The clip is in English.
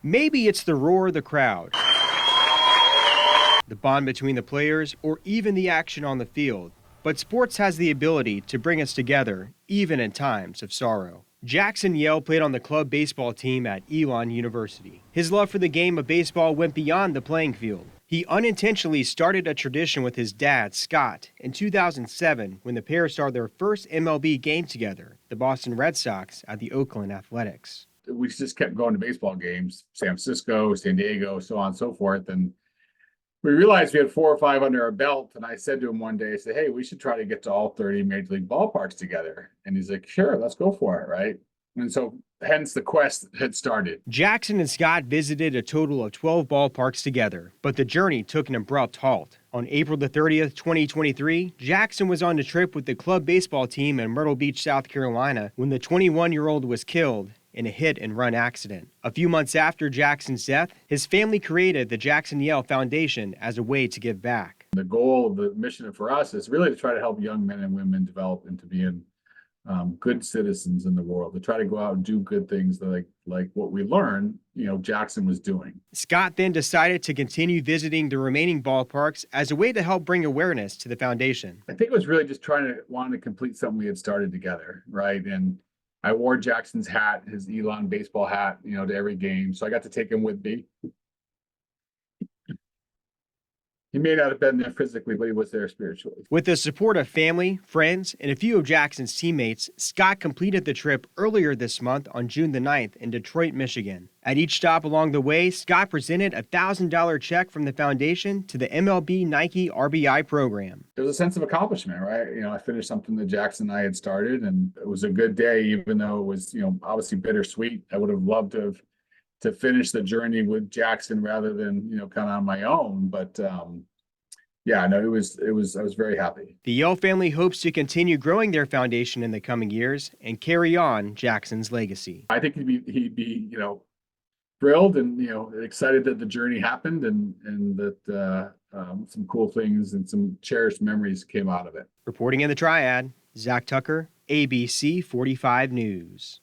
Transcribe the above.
Maybe it's the roar of the crowd, the bond between the players, or even the action on the field. But sports has the ability to bring us together, even in times of sorrow. Jackson Yelle played on the club baseball team at Elon University. His love for the game of baseball went beyond the playing field. He unintentionally started a tradition with his dad, Scott, in 2007 when the pair started their first MLB game together, the Boston Red Sox at the Oakland Athletics. We just kept going to baseball games, San Francisco, San Diego, so on and so forth. And we realized we had 4 or 5 under our belt. And I said to him one day, I said, hey, we should try to get to all 30 major league ballparks together. And he's like, sure, let's go for it, right? And so hence the quest had started. Jackson and Scott visited a total of 12 ballparks together, but the journey took an abrupt halt. On April the 30th, 2023, Jackson was on a trip with the club baseball team in Myrtle Beach, South Carolina, when the 21-year-old was killed in a hit-and-run accident. A few months after Jackson's death, his family created the Jackson Yelle Foundation as a way to give back. The goal of the mission for us is really to try to help young men and women develop into being good citizens in the world, to try to go out and do good things like what we learned, Jackson was doing. Scott then decided to continue visiting the remaining ballparks as a way to help bring awareness to the foundation. I think it was really just wanting to complete something we had started together, right? And I wore Jackson's hat, his Elon baseball hat, to every game. So I got to take him with me. He may not have been there physically, but he was there spiritually. With the support of family, friends, and a few of Jackson's teammates, Scott completed the trip earlier this month on June the 9th in Detroit, Michigan. At each stop along the way, Scott presented a $1,000 check from the foundation to the MLB Nike RBI program. There was a sense of accomplishment, right? I finished something that Jackson and I had started, and it was a good day, even though it was, obviously bittersweet. I would have loved to finish the journey with Jackson rather than, kind of on my own. But I was very happy. The Yelle family hopes to continue growing their foundation in the coming years and carry on Jackson's legacy. I think he'd be, thrilled and, excited that the journey happened and that some cool things and some cherished memories came out of it. Reporting in the Triad, Zach Tucker, ABC 45 News.